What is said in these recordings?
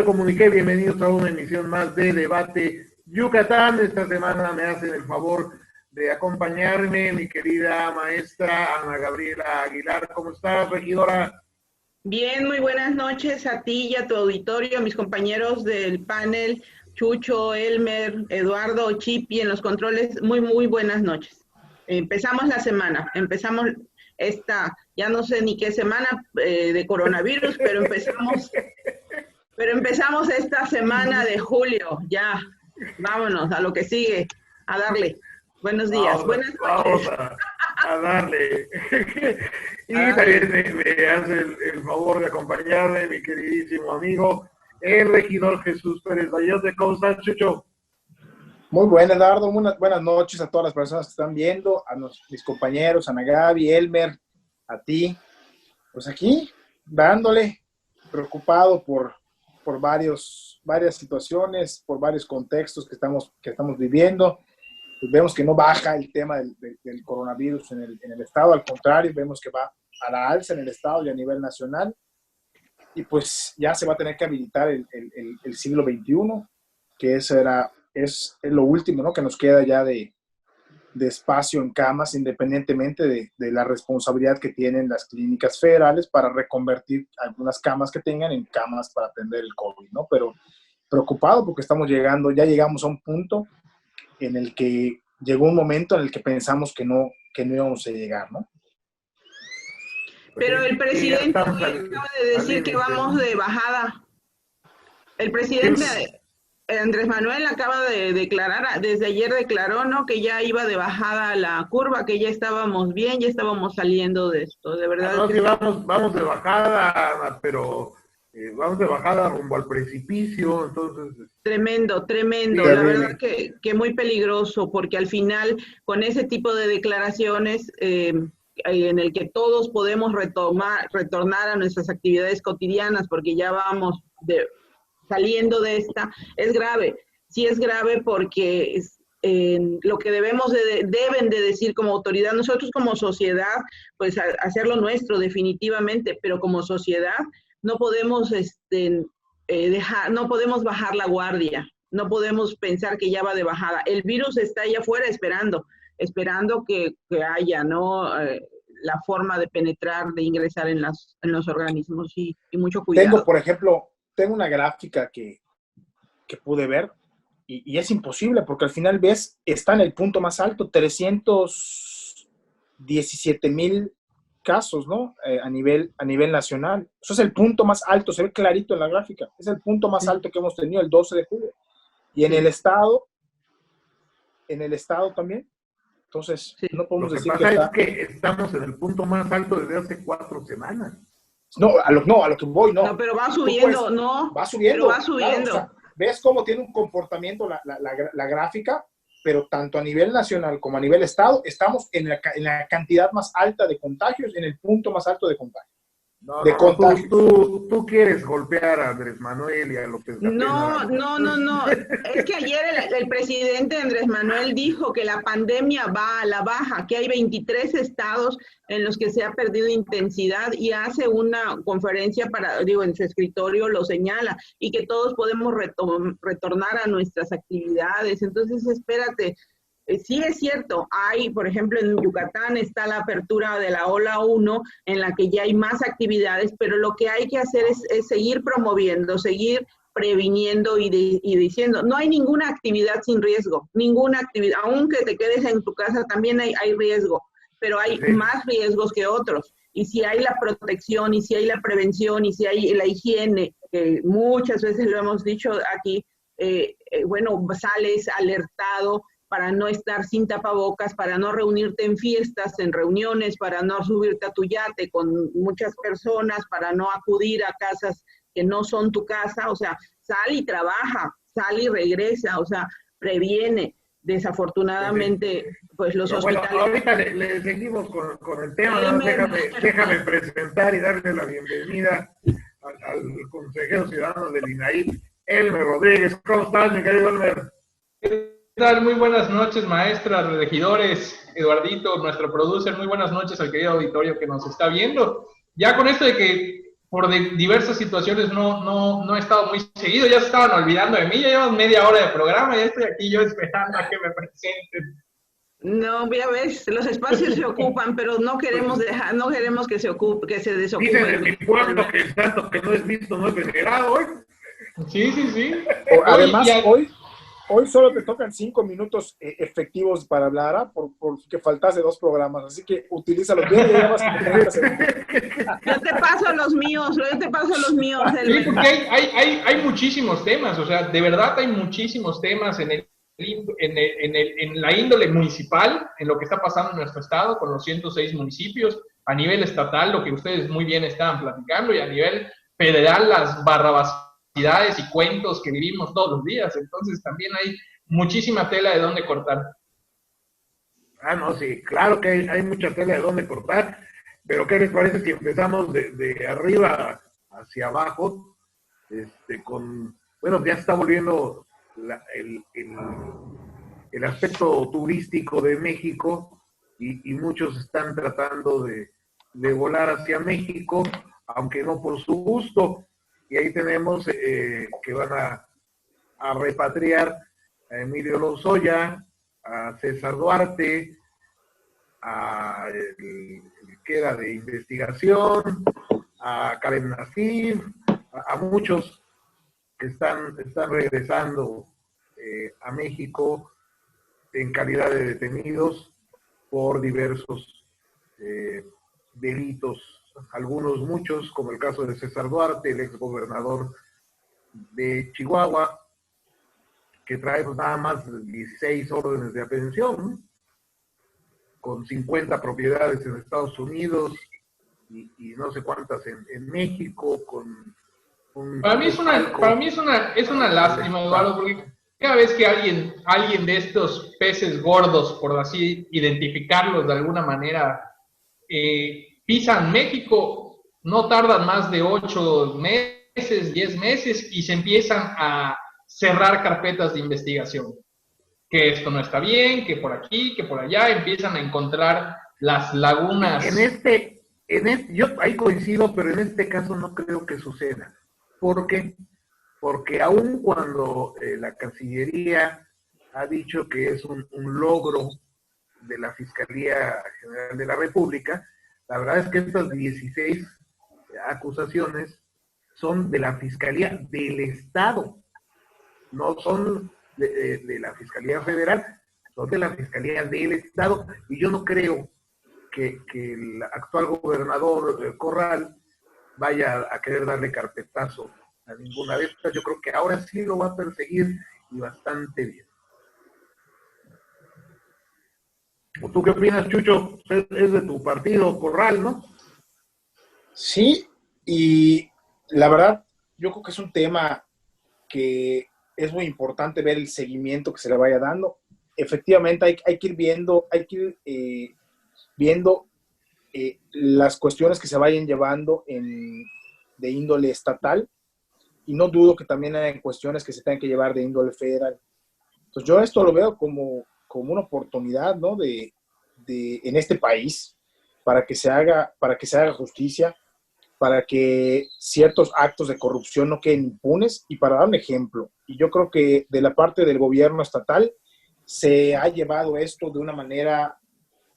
me comuniqué, bienvenidos a una emisión más de Debate Yucatán. Esta semana me hacen el favor de acompañarme mi querida maestra Ana Gabriela Aguilar. ¿Cómo estás, regidora? Bien, muy buenas noches a ti y a tu auditorio, a mis compañeros del panel, Chucho, Elmer, Eduardo, Chipi en los controles. Muy buenas noches. Empezamos la semana, empezamos ya no sé ni qué semana de coronavirus, pero empezamos esta semana de julio, ya, vámonos a lo que sigue, a darle. Buenos días, buenas noches. Vamos a darle. Y también me hace el favor de acompañarme mi queridísimo amigo, el regidor Jesús Pérez Vallote. ¿Cómo estás, Chucho? Muy buenas, Eduardo. Buenas noches a todas las personas que están viendo, a mis compañeros, Ana Gaby, Elmer, a ti. Pues aquí, dándole, preocupado por varias situaciones, por varios contextos que estamos viviendo. Pues vemos que no baja el tema del coronavirus en el estado, al contrario, vemos que va a la alza en el estado y a nivel nacional. Y pues ya se va a tener que habilitar el siglo XXI, que es lo último, ¿no?, que nos queda ya de espacio en camas, independientemente de la responsabilidad que tienen las clínicas federales para reconvertir algunas camas que tengan en camas para atender el COVID, ¿no? Pero preocupado porque ya llegamos a un punto en el que llegó un momento en el que pensamos que no íbamos a llegar, ¿no? Pero el presidente acaba de decir que vamos de bajada. El presidente Andrés Manuel acaba de declarar, desde ayer declaró, ¿no?, que ya iba de bajada la curva, que ya estábamos bien, ya estábamos saliendo de esto, de verdad. No, sí, vamos de bajada, pero vamos de bajada rumbo al precipicio, entonces... Tremendo, Sí, la verdad que muy peligroso, porque al final, con ese tipo de declaraciones, en el que todos podemos retornar a nuestras actividades cotidianas, porque ya vamos saliendo de esta, es grave. Sí es grave porque lo que deben de decir como autoridad, nosotros como sociedad, pues hacerlo nuestro definitivamente, pero como sociedad no podemos no podemos bajar la guardia, no podemos pensar que ya va de bajada. El virus está allá afuera esperando que haya, ¿no?, la forma de penetrar, de ingresar en los organismos y mucho cuidado. Tengo una gráfica que pude ver y es imposible porque al final está en el punto más alto, 317,000 casos, ¿no? A nivel nacional. Eso es el punto más alto, se ve clarito en la gráfica. Es el punto más alto que hemos tenido el 12 de julio. Y en el estado también. Entonces, no podemos decir que es que estamos en el punto más alto desde hace 4 semanas. No, a lo que voy, no. No, pero va subiendo, ¿no? Va subiendo. Pero va subiendo. Claro, o sea, ¿ves cómo tiene un comportamiento la gráfica? Pero tanto a nivel nacional como a nivel estado, estamos en la cantidad más alta de contagios, en el punto más alto de contagios. Tú quieres golpear a Andrés Manuel y a López Gatell. No. Es que ayer el presidente Andrés Manuel dijo que la pandemia va a la baja, que hay 23 estados en los que se ha perdido intensidad y hace una conferencia en su escritorio lo señala, y que todos podemos retornar a nuestras actividades. Entonces, espérate. Sí es cierto, por ejemplo, en Yucatán está la apertura de la ola 1, en la que ya hay más actividades, pero lo que hay que hacer es seguir promoviendo, seguir previniendo y diciendo, no hay ninguna actividad sin riesgo, ninguna actividad, aunque te quedes en tu casa también hay riesgo, pero hay más riesgos que otros. Y si hay la protección, y si hay la prevención, y si hay la higiene, que muchas veces lo hemos dicho aquí, sales alertado para no estar sin tapabocas, para no reunirte en fiestas, en reuniones, para no subirte a tu yate con muchas personas, para no acudir a casas que no son tu casa. O sea, sal y trabaja, sal y regresa, o sea, previene. Desafortunadamente, pues los hospitales... Bueno, ahorita le seguimos con el tema, ¿no? Déjame presentar y darle la bienvenida al consejero ciudadano del INAI, Elmer Rodríguez. ¿Cómo estás, mi querido Elmer? ¿Qué tal? Muy buenas noches, maestras, regidores, Eduardito, nuestro producer. Muy buenas noches al querido auditorio que nos está viendo. Ya con esto de que por diversas situaciones no he estado muy seguido, ya se estaban olvidando de mí, ya llevamos media hora de programa, ya estoy aquí yo esperando a que me presenten. No, ya ves, los espacios se ocupan, pero no queremos que se desocupen. Dicen en mi pueblo que el santo que no es visto no es venerado, ¿eh? Sí. Además, hoy solo te tocan 5 minutos efectivos para hablar, porque faltaste 2 programas, así que utilízalo bien y ya vas a tener que hacer. Yo te paso los míos. Sí, porque hay muchísimos temas, o sea, de verdad hay muchísimos temas en la índole municipal, en lo que está pasando en nuestro estado con los 106 municipios, a nivel estatal, lo que ustedes muy bien estaban platicando, y a nivel federal, las barrabasidades y cuentos que vivimos todos los días. Entonces también hay muchísima tela de dónde cortar. No, sí, claro que hay mucha tela de dónde cortar, pero ¿qué les parece si empezamos de arriba hacia abajo? Bueno, ya está volviendo el aspecto turístico de México, y muchos están tratando de volar hacia México, aunque no por su gusto. Y ahí tenemos que van a repatriar a Emilio Lozoya, a César Duarte, a el que era de investigación, a Karen Nasif, a muchos que están regresando a México en calidad de detenidos por diversos delitos, muchos, como el caso de César Duarte, el exgobernador de Chihuahua, que trae nada más 16 órdenes de aprehensión, con 50 propiedades en Estados Unidos y no sé cuántas en México, con Para mí es una lástima, Eduardo, porque cada vez que alguien de estos peces gordos, por así identificarlos de alguna manera, pisan México, no tardan más de 8 meses, 10 meses, y se empiezan a cerrar carpetas de investigación. Que esto no está bien, que por aquí, que por allá, empiezan a encontrar las lagunas. Yo ahí coincido, pero en este caso no creo que suceda. ¿Por qué? Porque aun cuando la Cancillería ha dicho que es un logro de la Fiscalía General de la República, la verdad es que estas 16 acusaciones son de la Fiscalía del Estado, no son de la Fiscalía Federal, son de la Fiscalía del Estado, y yo no creo que el actual gobernador Corral vaya a querer darle carpetazo a ninguna de estas. Yo creo que ahora sí lo va a perseguir, y bastante bien. ¿Tú qué opinas, Chucho? Es de tu partido, Corral, ¿no? Sí, y la verdad, yo creo que es un tema que es muy importante ver el seguimiento que se le vaya dando. Efectivamente, hay que ir viendo las cuestiones que se vayan llevando de índole estatal, y no dudo que también hay cuestiones que se tengan que llevar de índole federal. Entonces yo esto lo veo como una oportunidad, ¿no? en este país, para que se haga justicia, para que ciertos actos de corrupción no queden impunes, y para dar un ejemplo. Y yo creo que de la parte del gobierno estatal se ha llevado esto de una manera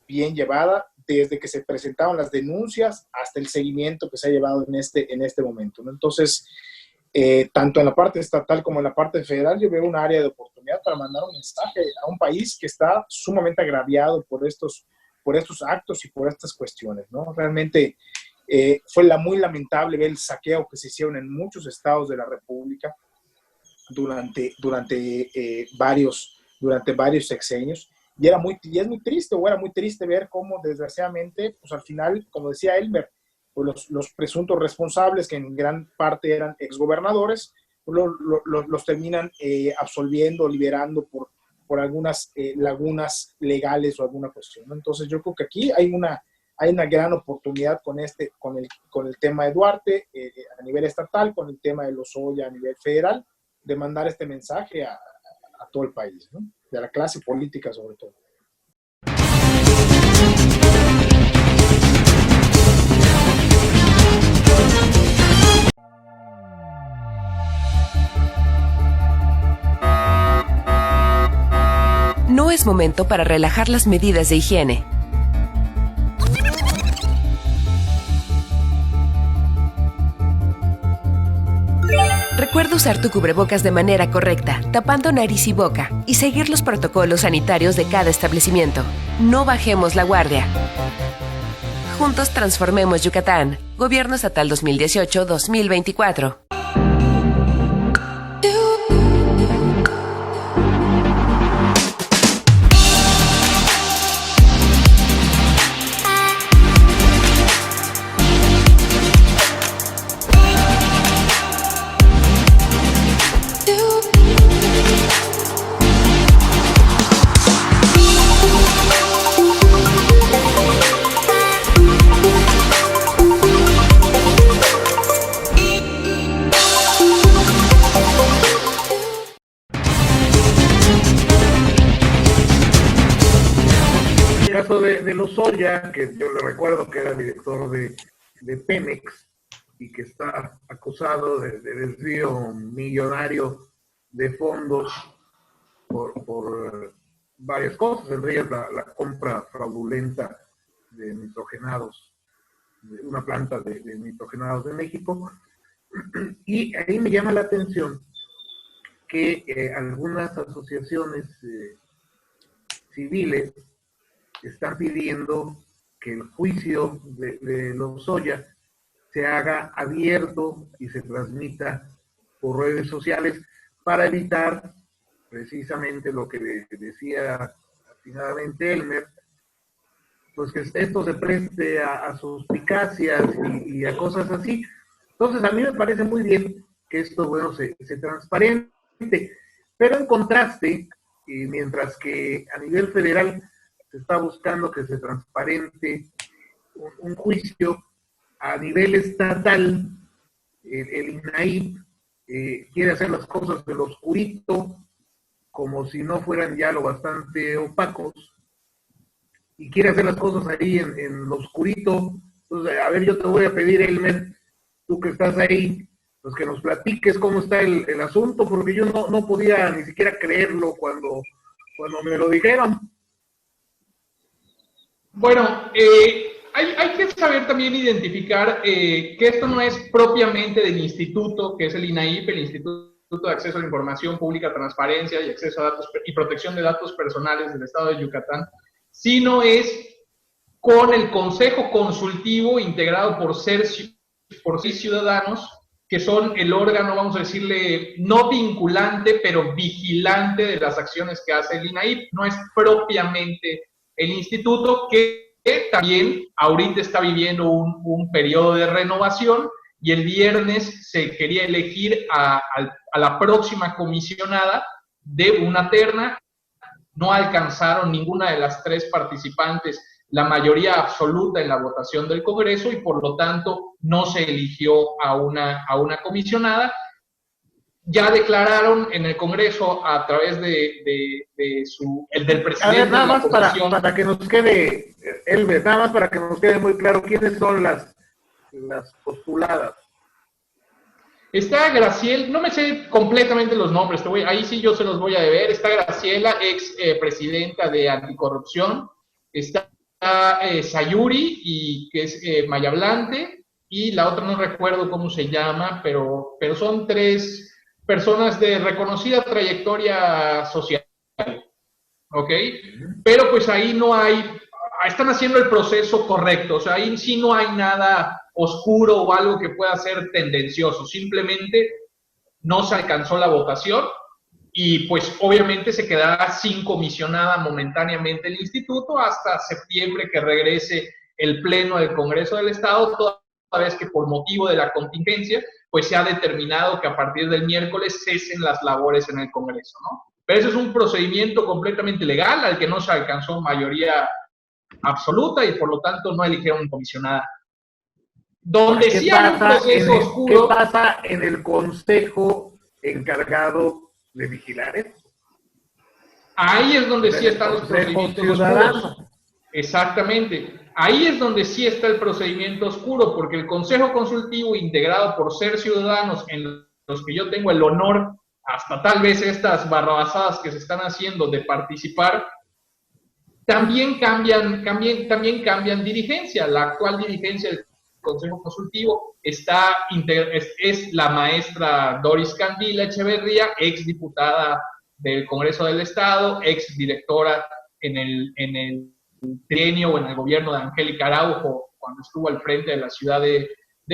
bien llevada, desde que se presentaron las denuncias hasta el seguimiento que se ha llevado en este momento, ¿no? Entonces, tanto en la parte estatal como en la parte federal, yo veo un área de oportunidad para mandar un mensaje a un país que está sumamente agraviado por estos actos y por estas cuestiones, ¿no? Realmente fue muy lamentable ver el saqueo que se hicieron en muchos estados de la República durante varios sexenios, y es muy triste ver cómo, desgraciadamente, pues al final, como decía Elmer, pues los presuntos responsables, que en gran parte eran exgobernadores, los terminan absolviendo, liberando por algunas lagunas legales o alguna cuestión, ¿no? Entonces yo creo que aquí hay una gran oportunidad con el tema de Duarte a nivel estatal, con el tema de Lozoya a nivel federal, de mandar este mensaje a todo el país, ¿no? De la clase política sobre todo. no es momento para relajar las medidas de higiene. Recuerda usar tu cubrebocas de manera correcta, tapando nariz y boca, y seguir los protocolos sanitarios de cada establecimiento. No bajemos la guardia. Juntos transformemos Yucatán. Gobierno Estatal 2018-2024. De Lozoya, que yo le recuerdo que era director de Pemex y que está acusado de desvío millonario de fondos por varias cosas, entre ellas la compra fraudulenta de nitrogenados, de una planta de nitrogenados de México. Y ahí me llama la atención que algunas asociaciones civiles están pidiendo que el juicio de Lozoya se haga abierto y se transmita por redes sociales para evitar precisamente lo que decía atinadamente Elmer, pues que esto se preste a suspicacias y a cosas así. Entonces a mí me parece muy bien que esto, bueno, se transparente, pero en contraste, mientras que a nivel federal se está buscando que se transparente un juicio, a nivel estatal, el INAI quiere hacer las cosas del oscurito, como si no fueran ya lo bastante opacos, y quiere hacer las cosas ahí en lo oscurito. Entonces, a ver, yo te voy a pedir, Elmer, tú que estás ahí, pues que nos platiques cómo está el asunto, porque yo no podía ni siquiera creerlo cuando me lo dijeron. Bueno, hay que saber también identificar que esto no es propiamente del instituto, que es el INAIP, el Instituto de Acceso a la Información Pública, Transparencia y Acceso a Datos y Protección de Datos Personales del Estado de Yucatán, sino es con el Consejo Consultivo integrado por seis ciudadanos, que son el órgano, vamos a decirle, no vinculante, pero vigilante de las acciones que hace el INAIP. No es propiamente el instituto, que también ahorita está viviendo un periodo de renovación, y el viernes se quería elegir a la próxima comisionada de una terna. No alcanzaron ninguna de las tres participantes la mayoría absoluta en la votación del Congreso, y por lo tanto no se eligió a una comisionada. Ya declararon en el Congreso a través del presidente. A ver, nada de la más comisión, para que nos quede, Elber, nada más para que nos quede muy claro quiénes son las postuladas. Está Graciela, no me sé completamente los nombres, ahí sí yo se los voy a deber. Está Graciela, ex presidenta de Anticorrupción. Está Sayuri, y que es Mayablante, y la otra no recuerdo cómo se llama, pero son tres personas de reconocida trayectoria social, ¿ok? Pero pues ahí no hay, están haciendo el proceso correcto, o sea, ahí sí no hay nada oscuro o algo que pueda ser tendencioso, simplemente no se alcanzó la votación, y pues obviamente se quedará sin comisionada momentáneamente el instituto hasta septiembre, que regrese el pleno del Congreso del Estado, toda vez que por motivo de la contingencia pues se ha determinado que a partir del miércoles cesen las labores en el Congreso, ¿no? Pero eso es un procedimiento completamente legal al que no se alcanzó mayoría absoluta, y por lo tanto no eligieron comisionada. Donde sí hay un proceso oscuro. ¿Qué pasa en el consejo encargado de vigilar esto? Ahí es donde sí están los procedimientos oscuros. Exactamente. Ahí es donde sí está el procedimiento oscuro, porque el Consejo Consultivo, integrado por seis ciudadanos, en los que yo tengo el honor, hasta tal vez estas barrabasadas que se están haciendo, de participar, también cambian dirigencia. La actual dirigencia del Consejo Consultivo es la maestra Doris Candila Echeverría, ex diputada del Congreso del Estado, ex directora en el trienio o en el gobierno de Angélica Araujo, cuando estuvo al frente de la ciudad de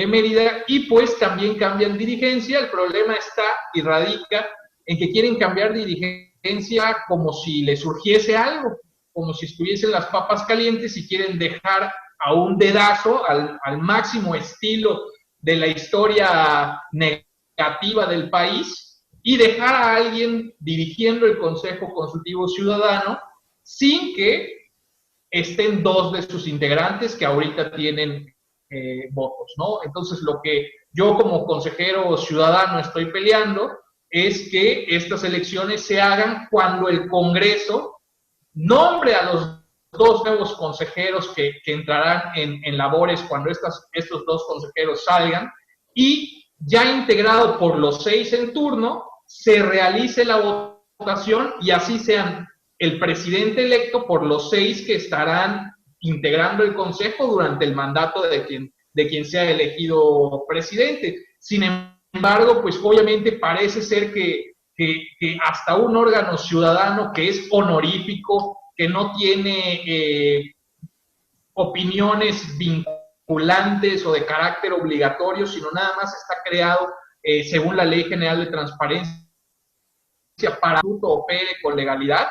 Mérida, y pues también cambian dirigencia. El problema está y radica en que quieren cambiar dirigencia como si les surgiese algo, como si estuviesen las papas calientes y quieren dejar a un dedazo, al máximo estilo de la historia negativa del país, y dejar a alguien dirigiendo el Consejo Consultivo Ciudadano sin que estén dos de sus integrantes que ahorita tienen votos, ¿no? Entonces, lo que yo como consejero ciudadano estoy peleando es que estas elecciones se hagan cuando el Congreso nombre a los dos nuevos consejeros que entrarán en labores cuando estos dos consejeros salgan, y ya integrado por los 6 en turno, se realice la votación y así sean el presidente electo por los 6 que estarán integrando el Consejo durante el mandato de quien sea elegido presidente. Sin embargo, pues obviamente parece ser que hasta un órgano ciudadano que es honorífico, que no tiene opiniones vinculantes o de carácter obligatorio, sino nada más está creado según la Ley General de Transparencia para que opere con legalidad,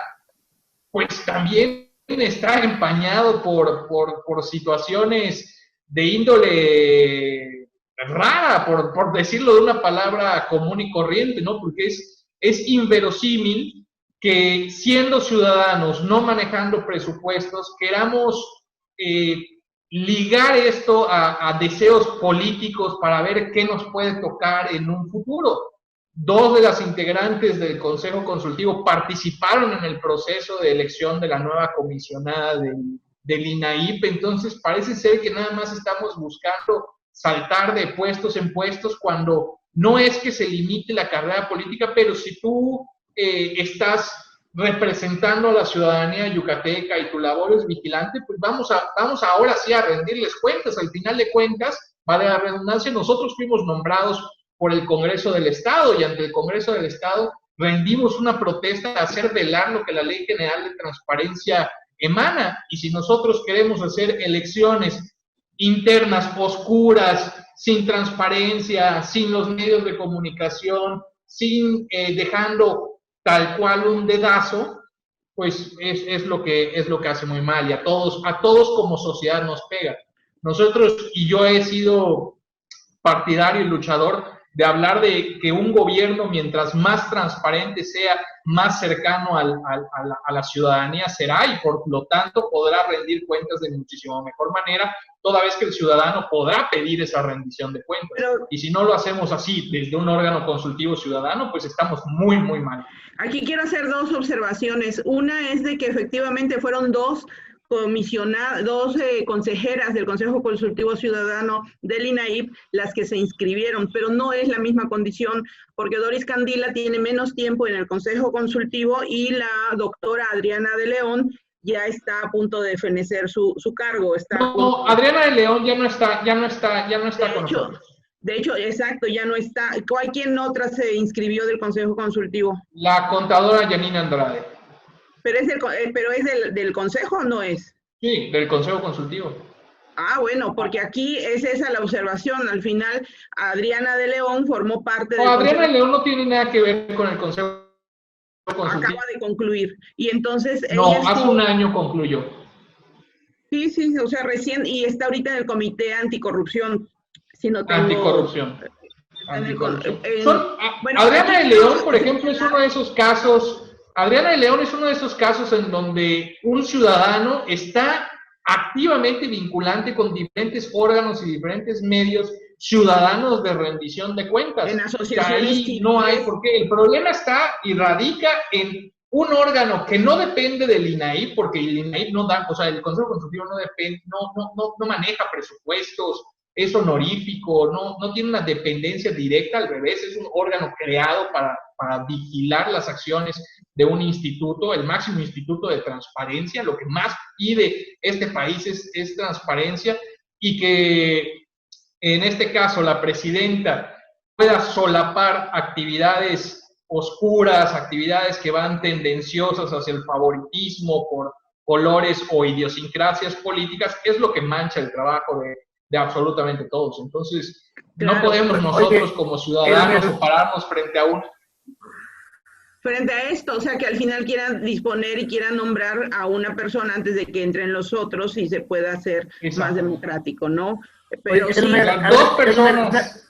pues también está empañado por situaciones de índole rara, por decirlo de una palabra común y corriente, ¿no? Porque es inverosímil que siendo ciudadanos, no manejando presupuestos, queramos ligar esto a deseos políticos para ver qué nos puede tocar en un futuro. 2 de las integrantes del Consejo Consultivo participaron en el proceso de elección de la nueva comisionada del INAIP, entonces parece ser que nada más estamos buscando saltar de puestos en puestos cuando no es que se limite la carrera política, pero si tú estás representando a la ciudadanía yucateca y tu labor es vigilante, pues vamos ahora sí a rendirles cuentas. Al final de cuentas, vale la redundancia, nosotros fuimos nombrados por el Congreso del Estado y ante el Congreso del Estado rendimos una protesta a hacer velar lo que la Ley General de Transparencia emana. Y si nosotros queremos hacer elecciones internas, oscuras, sin transparencia, sin los medios de comunicación, sin dejando tal cual un dedazo, pues es lo que hace muy mal, y a todos como sociedad nos pega. Nosotros, y yo he sido partidario y luchador de hablar de que un gobierno, mientras más transparente sea, más cercano a la ciudadanía será, y por lo tanto podrá rendir cuentas de muchísimo mejor manera, toda vez que el ciudadano podrá pedir esa rendición de cuentas. Y si no lo hacemos así desde un órgano consultivo ciudadano, pues estamos muy, muy mal. Aquí quiero hacer 2 observaciones. Una es de que efectivamente fueron 2 consejeras del Consejo Consultivo Ciudadano del INAIP las que se inscribieron, pero no es la misma condición, porque Doris Candila tiene menos tiempo en el Consejo Consultivo y la doctora Adriana de León ya está a punto de fenecer su cargo. No, Adriana de León ya no está con nosotros. De hecho, exacto, ya no está. ¿Quién otra se inscribió del Consejo Consultivo? La contadora Yanina Andrade. ¿Pero es del Consejo o no es? Sí, del Consejo Consultivo. Ah, bueno, porque aquí es esa la observación. Al final, Adriana de León formó parte del Adriana de León no tiene nada que ver con el Consejo Consultivo. Acaba de concluir. Y entonces... No, hace un año concluyó. Sí, o sea, recién, y está ahorita en el Comité Anticorrupción. Anticorrupción. Bueno, Adriana de León, por ejemplo, es uno de esos casos... Adriana de León es uno de esos casos en donde un ciudadano está activamente vinculante con diferentes órganos y diferentes medios ciudadanos de rendición de cuentas. En asociaciones ahí no hay por qué. El problema está y radica en un órgano que no depende del INAIP, porque el INAIP no da, o sea, el Consejo Consultivo no depende, no maneja presupuestos, es honorífico, no tiene una dependencia directa, al revés, es un órgano creado para vigilar las acciones de un instituto, el máximo instituto de transparencia. Lo que más pide este país es transparencia, y que en este caso la presidenta pueda solapar actividades oscuras, actividades que van tendenciosas hacia el favoritismo por colores o idiosincrasias políticas, es lo que mancha el trabajo de absolutamente todos. Entonces, claro, no podemos nosotros como ciudadanos pararnos frente a esto, o sea, que al final quieran disponer y quieran nombrar a una persona antes de que entren los otros y se pueda hacer más democrático, ¿no? Pero oye, sí, Elmer, las dos personas...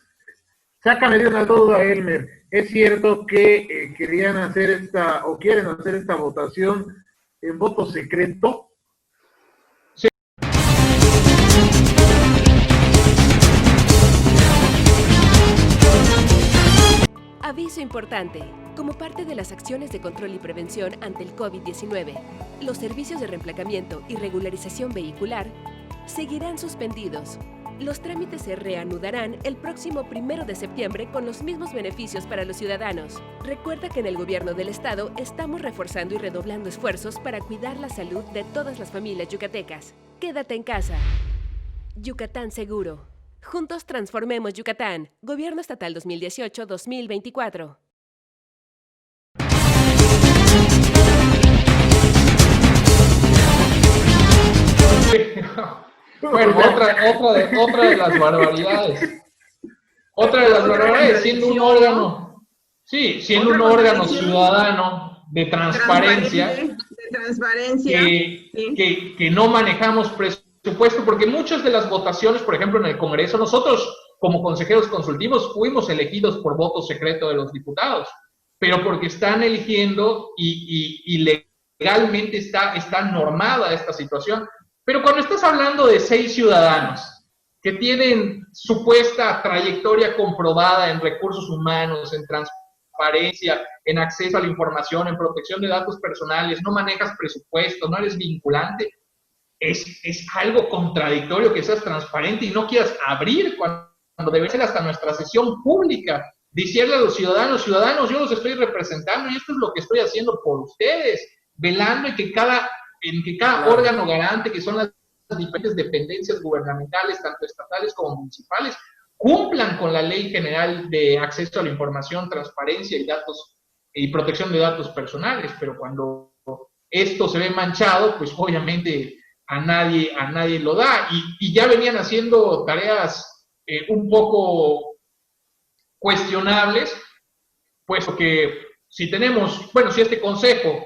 Sácame de una duda, Elmer. ¿Es cierto que querían hacer o quieren hacer esta votación en voto secreto? Sí. Aviso importante. Como parte de las acciones de control y prevención ante el COVID-19, los servicios de reemplacamiento y regularización vehicular seguirán suspendidos. Los trámites se reanudarán el próximo 1 de septiembre con los mismos beneficios para los ciudadanos. Recuerda que en el gobierno del estado estamos reforzando y redoblando esfuerzos para cuidar la salud de todas las familias yucatecas. Quédate en casa. Yucatán Seguro. Juntos transformemos Yucatán. Gobierno Estatal 2018-2024. Bueno, otra de las barbaridades. Otra de las barbaridades, siendo un órgano, siendo un órgano ciudadano de transparencia, que no manejamos presupuesto, porque muchas de las votaciones, por ejemplo, en el Congreso, nosotros como consejeros consultivos fuimos elegidos por voto secreto de los diputados, pero porque están eligiendo y legalmente está normada esta situación. Pero cuando estás hablando de 6 ciudadanos que tienen supuesta trayectoria comprobada en recursos humanos, en transparencia, en acceso a la información, en protección de datos personales, no manejas presupuesto, no eres vinculante, es algo contradictorio que seas transparente y no quieras abrir cuando debe ser hasta nuestra sesión pública, decirle a los ciudadanos, yo los estoy representando y esto es lo que estoy haciendo por ustedes, velando en que cada órgano garante, que son las diferentes dependencias gubernamentales, tanto estatales como municipales, cumplan con la Ley General de Acceso a la Información, Transparencia y Protección de Datos Personales. Pero cuando esto se ve manchado, pues obviamente a nadie lo da. Y ya venían haciendo tareas un poco cuestionables, puesto que si este consejo,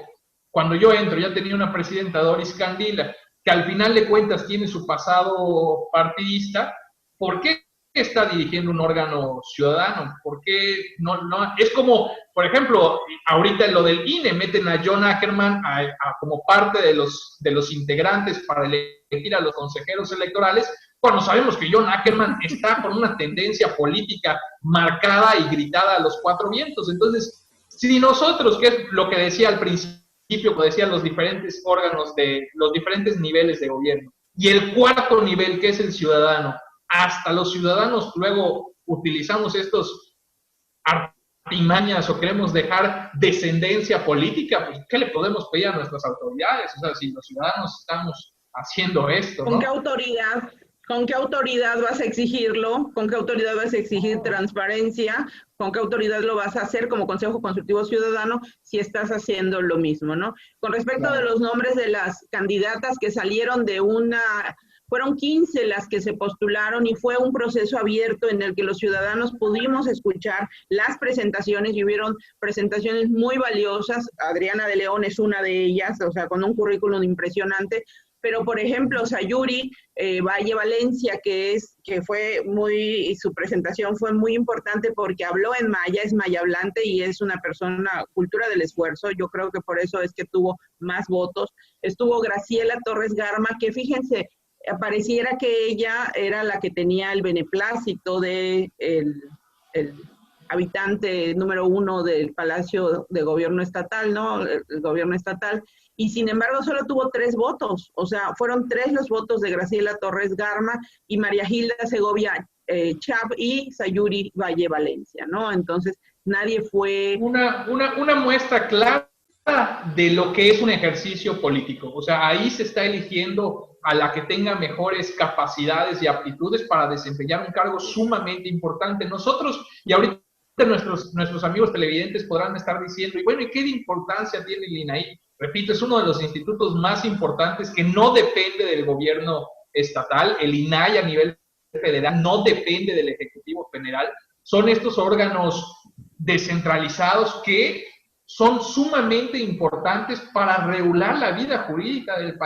cuando yo entro, ya tenía una presidenta, Doris Candila, que al final de cuentas tiene su pasado partidista, ¿por qué está dirigiendo un órgano ciudadano? ¿Por qué no? Es como, por ejemplo, ahorita en lo del INE, meten a John Ackerman como parte de los integrantes para elegir a los consejeros electorales, cuando sabemos que John Ackerman está con una tendencia política marcada y gritada a los 4 vientos. Entonces, si nosotros, que es lo que decía al principio, como decían los diferentes órganos de los diferentes niveles de gobierno, y el cuarto nivel, que es el ciudadano, hasta los ciudadanos luego utilizamos estos artimañas o queremos dejar descendencia política, pues ¿qué le podemos pedir a nuestras autoridades? O sea, si los ciudadanos estamos haciendo esto, ¿no? ¿Con qué autoridad vas a exigirlo? ¿Con qué autoridad vas a exigir transparencia? ¿Con qué autoridad lo vas a hacer como Consejo Consultivo Ciudadano si estás haciendo lo mismo, ¿no? Con respecto de los nombres de las candidatas que salieron fueron 15 las que se postularon y fue un proceso abierto en el que los ciudadanos pudimos escuchar las presentaciones y hubieron presentaciones muy valiosas. Adriana de León es una de ellas, o sea, con un currículum impresionante. Pero, por ejemplo, Sayuri Valle Valencia, su presentación fue muy importante porque habló en maya, es mayahablante y es una persona, cultura del esfuerzo, yo creo que por eso es que tuvo más votos. Estuvo Graciela Torres Garma, que fíjense, pareciera que ella era la que tenía el beneplácito de habitante número 1 del Palacio de Gobierno Estatal, ¿no? El gobierno estatal, y sin embargo solo tuvo 3 votos, o sea, fueron 3 los votos de Graciela Torres Garma y María Hilda Segovia Chap y Sayuri Valle Valencia, ¿no? Entonces, nadie fue... Una muestra clara de lo que es un ejercicio político. O sea, ahí se está eligiendo a la que tenga mejores capacidades y aptitudes para desempeñar un cargo sumamente importante. Nosotros, y ahorita nuestros amigos televidentes podrán estar diciendo, y bueno, ¿y qué importancia tiene el INAI? Repito, es uno de los institutos más importantes que no depende del gobierno estatal. El INAI a nivel federal no depende del Ejecutivo Federal. Son estos órganos descentralizados que son sumamente importantes para regular la vida jurídica del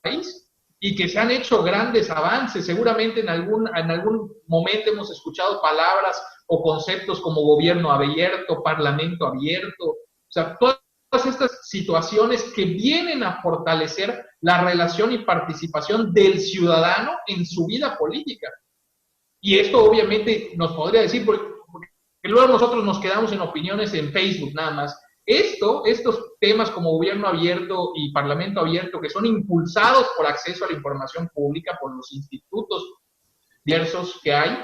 país y que se han hecho grandes avances. Seguramente en algún momento hemos escuchado palabras o conceptos como gobierno abierto, parlamento abierto, o sea, todas estas situaciones que vienen a fortalecer la relación y participación del ciudadano en su vida política. Y esto obviamente nos podría decir, porque luego nosotros nos quedamos en opiniones en Facebook nada más. Estos temas como gobierno abierto y parlamento abierto, que son impulsados por acceso a la información pública, por los institutos diversos que hay,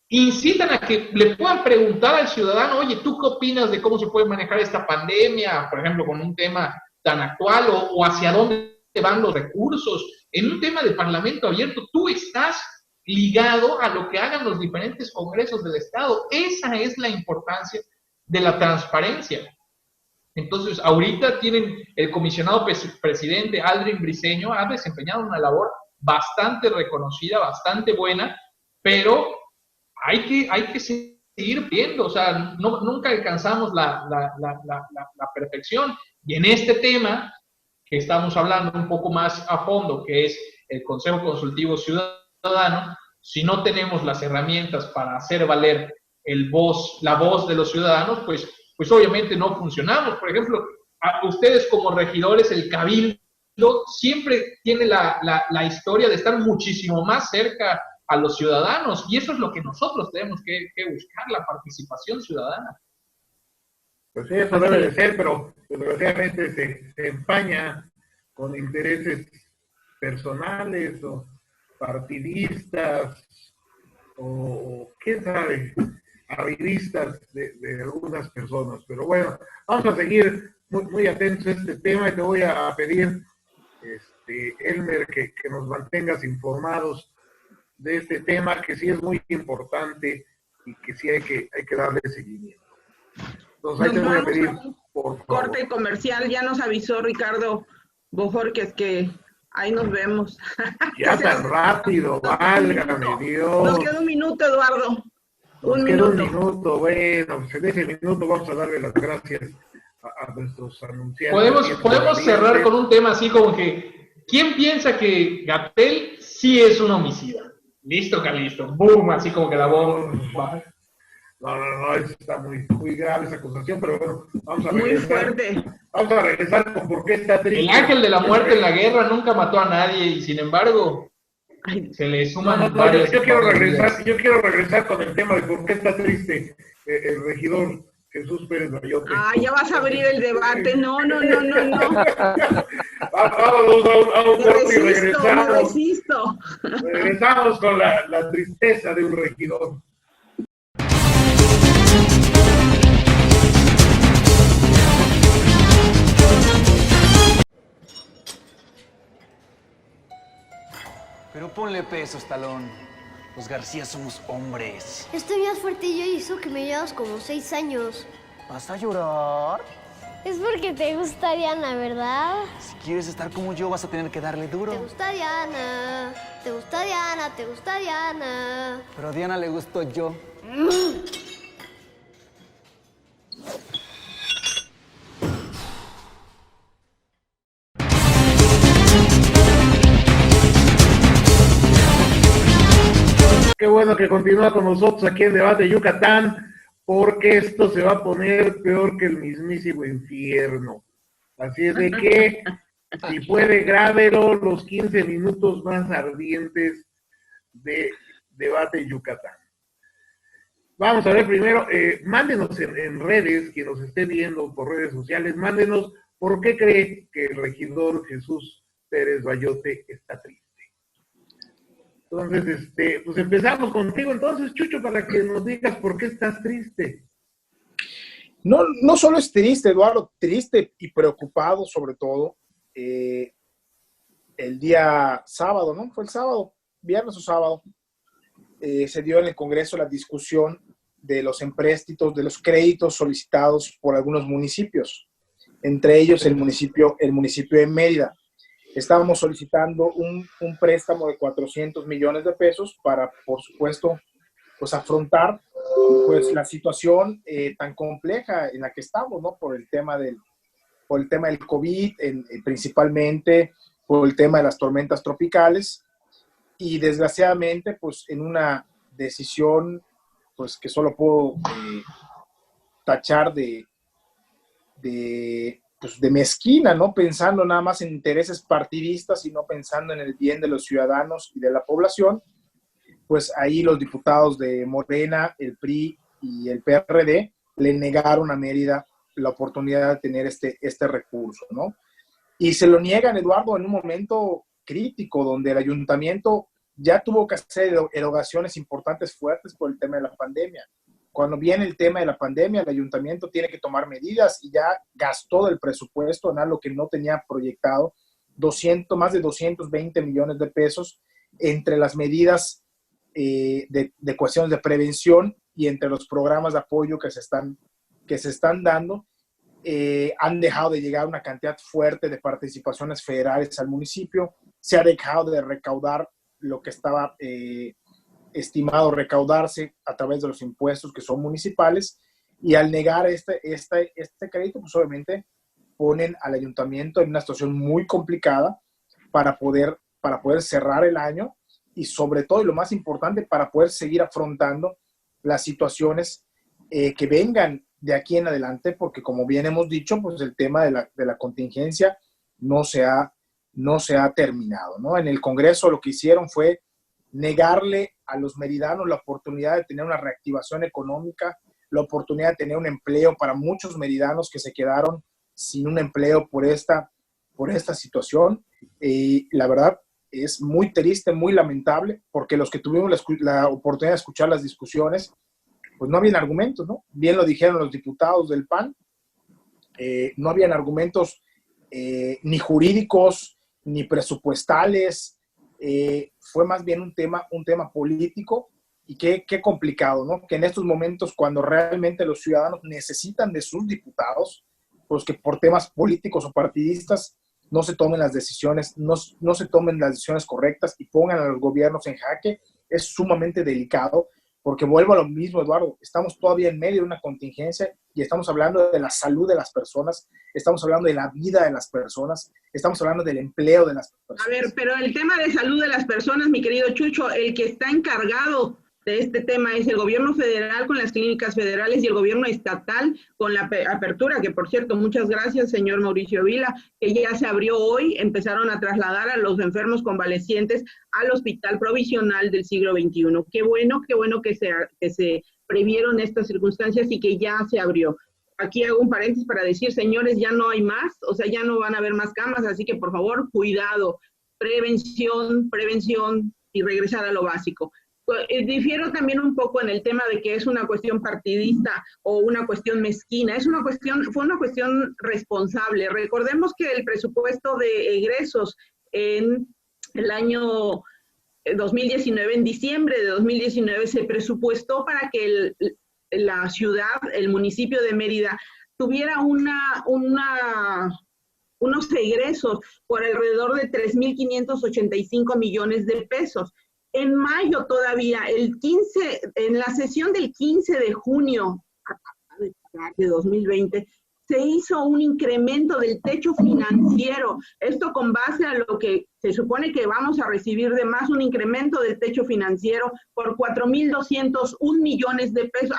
incitan a que le puedan preguntar al ciudadano, oye, ¿tú qué opinas de cómo se puede manejar esta pandemia? Por ejemplo, con un tema tan actual, o hacia dónde van los recursos. En un tema de parlamento abierto, tú estás ligado a lo que hagan los diferentes congresos del Estado. Esa es la importancia de la transparencia. Entonces, ahorita tienen el comisionado presidente Aldrin Briceño, ha desempeñado una labor bastante reconocida, bastante buena, pero hay que seguir viendo, o sea, nunca alcanzamos la perfección. Y en este tema que estamos hablando un poco más a fondo, que es el Consejo Consultivo Ciudadano, si no tenemos las herramientas para hacer valer la voz de los ciudadanos, pues obviamente no funcionamos. Por ejemplo, a ustedes como regidores, el cabildo siempre tiene la historia de estar muchísimo más cerca a los ciudadanos, y eso es lo que nosotros tenemos que buscar, la participación ciudadana. Pues sí, eso debe de ser, pero desgraciadamente se empaña con intereses personales o partidistas o quién sabe, arribistas de algunas personas. Pero bueno, vamos a seguir muy atentos a este tema y te voy a pedir, Elmer, que nos mantengas informados de este tema, que sí es muy importante y que sí hay que darle seguimiento. Entonces ahí te voy a pedir, por favor. Corte comercial, ya nos avisó Ricardo Bojorquez que ahí nos vemos. Ya tan rápido, válgame Dios. Nos queda un minuto, Eduardo. Un minuto, bueno, pues en ese minuto vamos a darle las gracias a nuestros anunciantes. Podemos cerrar con un tema así como que, ¿quién piensa que Gatell sí es un homicida? Listo, Calisto, boom, así como que la bomba. No, está muy grave esa acusación, pero bueno, vamos a regresar. Muy fuerte. Vamos a regresar con por qué está triste. El ángel de la muerte en la guerra nunca mató a nadie y sin embargo se le suman varias. Yo quiero regresar con el tema de por qué está triste el regidor Jesús Pérez Bayote. Ya vas a abrir el debate. No. Vamos a un corte y regresamos. Me resisto. Regresamos con la tristeza de un regidor. Pero ponle pesos, Talón. Los García somos hombres. Estoy más fuerte yo y eso que me llevas como 6 años. ¿Vas a llorar? Es porque te gusta Diana, ¿verdad? Si quieres estar como yo, vas a tener que darle duro. Te gusta Diana, te gusta Diana, te gusta Diana. Pero a Diana le gustó yo. Qué bueno que continúa con nosotros aquí en Debate Yucatán, porque esto se va a poner peor que el mismísimo infierno. Así es de que, si puede, grábelo los 15 minutos más ardientes de Debate Yucatán. Vamos a ver primero, mándenos en redes, quien nos esté viendo por redes sociales, mándenos por qué cree que el regidor Jesús Pérez Bayote está triste. Entonces, pues empezamos contigo entonces, Chucho, para que nos digas por qué estás triste. No solo es triste, Eduardo, triste y preocupado sobre todo. El día sábado, ¿no? Fue el sábado, viernes o sábado, se dio en el Congreso la discusión de los empréstitos, de los créditos solicitados por algunos municipios, entre ellos el municipio de Mérida. Estábamos solicitando un préstamo de 400 millones de pesos para, por supuesto, pues afrontar pues la situación tan compleja en la que estamos, ¿no? Por el tema del COVID, principalmente por el tema de las tormentas tropicales, y desgraciadamente, pues en una decisión pues que solo puedo tachar de mezquina, ¿no? Pensando nada más en intereses partidistas y no pensando en el bien de los ciudadanos y de la población, pues ahí los diputados de Morena, el PRI y el PRD le negaron a Mérida la oportunidad de tener este recurso, ¿no? Y se lo niegan, Eduardo, en un momento crítico donde el ayuntamiento ya tuvo que hacer erogaciones importantes fuertes por el tema de la pandemia. Cuando viene el tema de la pandemia, el ayuntamiento tiene que tomar medidas y ya gastó del presupuesto en algo que no tenía proyectado, más de 220 millones de pesos entre las medidas de cuestiones de prevención y entre los programas de apoyo que se están dando. Han dejado de llegar una cantidad fuerte de participaciones federales al municipio, se ha dejado de recaudar lo que estaba estimado recaudarse a través de los impuestos que son municipales, y al negar este crédito, pues obviamente ponen al ayuntamiento en una situación muy complicada para poder cerrar el año y sobre todo, y lo más importante, para poder seguir afrontando las situaciones que vengan de aquí en adelante, porque como bien hemos dicho, pues el tema de la contingencia no se ha terminado, ¿no? En el Congreso lo que hicieron fue negarle a los meridanos la oportunidad de tener una reactivación económica, la oportunidad de tener un empleo para muchos meridanos que se quedaron sin un empleo por esta situación. La verdad es muy triste, muy lamentable, porque los que tuvimos la oportunidad de escuchar las discusiones, pues no habían argumentos, ¿no? Bien lo dijeron los diputados del PAN, no habían argumentos ni jurídicos, ni presupuestales, fue más bien un tema político, y qué complicado, ¿no? Que en estos momentos, cuando realmente los ciudadanos necesitan de sus diputados, pues que por temas políticos o partidistas no se tomen las decisiones, no se tomen las decisiones correctas y pongan a los gobiernos en jaque, es sumamente delicado, porque vuelvo a lo mismo, Eduardo, estamos todavía en medio de una contingencia y estamos hablando de la salud de las personas, estamos hablando de la vida de las personas, estamos hablando del empleo de las personas. A ver, pero el tema de salud de las personas, mi querido Chucho, el que está encargado de este tema es el gobierno federal con las clínicas federales y el gobierno estatal con la apertura, que por cierto, muchas gracias, señor Mauricio Vila, que ya se abrió hoy, empezaron a trasladar a los enfermos convalecientes al Hospital Provisional del Siglo XXI. Qué bueno que se previeron estas circunstancias y que ya se abrió. Aquí hago un paréntesis para decir, señores, ya no hay más, o sea, ya no van a haber más camas, así que por favor, cuidado, prevención y regresar a lo básico. Difiero también un poco en el tema de que es una cuestión partidista o una cuestión mezquina. Fue una cuestión responsable. Recordemos que el presupuesto de egresos en el año 2019, en diciembre de 2019, se presupuestó para que la ciudad, el municipio de Mérida, tuviera unos egresos por alrededor de 3.585 millones de pesos. En mayo todavía, en la sesión del 15 de junio de 2020, se hizo un incremento del techo financiero. Esto con base a lo que se supone que vamos a recibir de más, un incremento del techo financiero por 4.201 millones de pesos,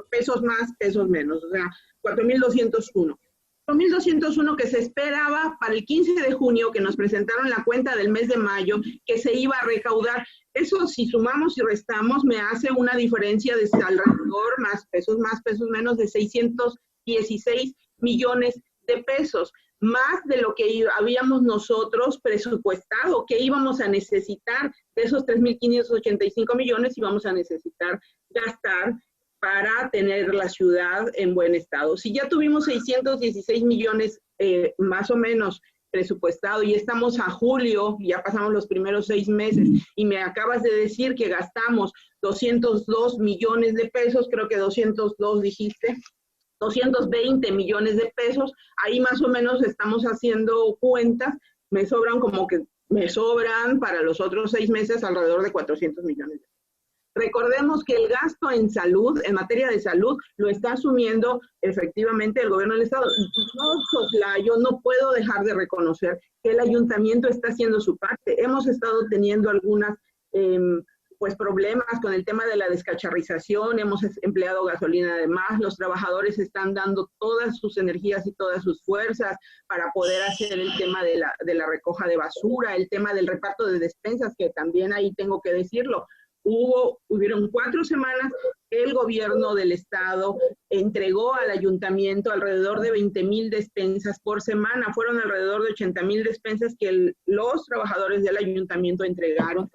pesos más, pesos menos, o sea, 4.201. 4.201 que se esperaba para el 15 de junio, que nos presentaron la cuenta del mes de mayo, que se iba a recaudar. Eso, si sumamos y restamos, me hace una diferencia de alrededor, más pesos menos, de 616 millones de pesos, más de lo que habíamos nosotros presupuestado, que íbamos a necesitar de esos 3.585 millones, íbamos a necesitar gastar para tener la ciudad en buen estado. Si ya tuvimos 616 millones más o menos presupuestado y estamos a julio, ya pasamos los primeros 6 meses, y me acabas de decir que gastamos 202 millones de pesos, creo que 202 dijiste, 220 millones de pesos, ahí más o menos estamos haciendo cuentas, me sobran para los otros 6 meses alrededor de 400 millones de pesos. Recordemos que el gasto en salud, en materia de salud, lo está asumiendo efectivamente el gobierno del estado. Yo, soslayo, no puedo dejar de reconocer que el ayuntamiento está haciendo su parte. Hemos estado teniendo algunas problemas con el tema de la descacharrización, hemos empleado gasolina de más, los trabajadores están dando todas sus energías y todas sus fuerzas para poder hacer el tema de la recoja de basura, el tema del reparto de despensas, que también ahí tengo que decirlo. Hubieron 4 semanas, el gobierno del estado entregó al ayuntamiento alrededor de 20,000 despensas por semana, fueron alrededor de 80,000 despensas que los trabajadores del ayuntamiento entregaron,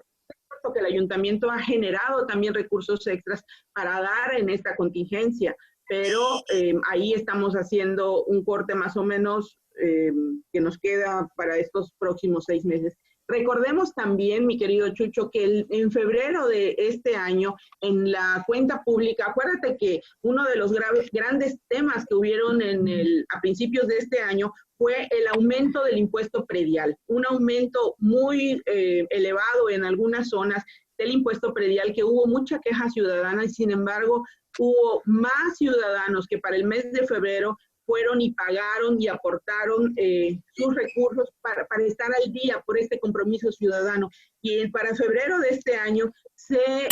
que el ayuntamiento ha generado también recursos extras para dar en esta contingencia, pero ahí estamos haciendo un corte más o menos que nos queda para estos próximos 6 meses. Recordemos también, mi querido Chucho, que en febrero de este año, en la cuenta pública, acuérdate que uno de los grandes temas que hubieron a principios de este año fue el aumento del impuesto predial, un aumento muy elevado en algunas zonas del impuesto predial, que hubo mucha queja ciudadana y sin embargo hubo más ciudadanos que para el mes de febrero fueron y pagaron y aportaron sus recursos para estar al día por este compromiso ciudadano. Y para febrero de este año se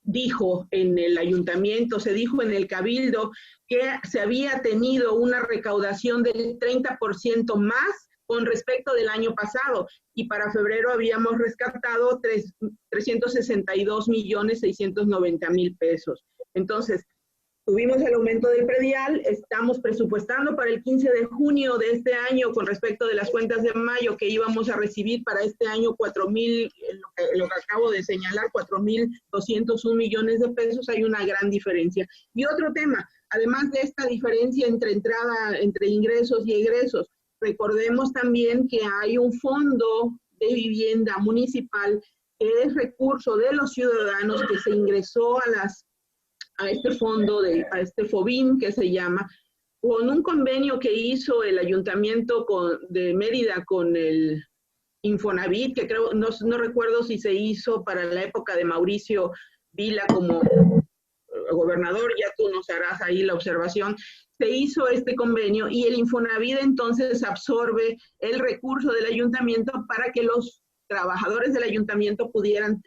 dijo en el ayuntamiento, se dijo en el cabildo que se había tenido una recaudación del 30% más con respecto del año pasado, y para febrero habíamos rescatado 362,690,000 pesos. Entonces, tuvimos el aumento del predial, estamos presupuestando para el 15 de junio de este año con respecto de las cuentas de mayo que íbamos a recibir para este año 4,000, lo que acabo de señalar, 4,201 millones de pesos, hay una gran diferencia. Y otro tema, además de esta diferencia entre ingresos y egresos, recordemos también que hay un fondo de vivienda municipal que es recurso de los ciudadanos que se ingresó a este fondo, a este FOBIN que se llama, con un convenio que hizo el ayuntamiento de Mérida con el Infonavit, que creo, no recuerdo si se hizo para la época de Mauricio Vila como gobernador, ya tú nos harás ahí la observación. Se hizo este convenio y el Infonavit entonces absorbe el recurso del ayuntamiento para que los trabajadores del ayuntamiento puedan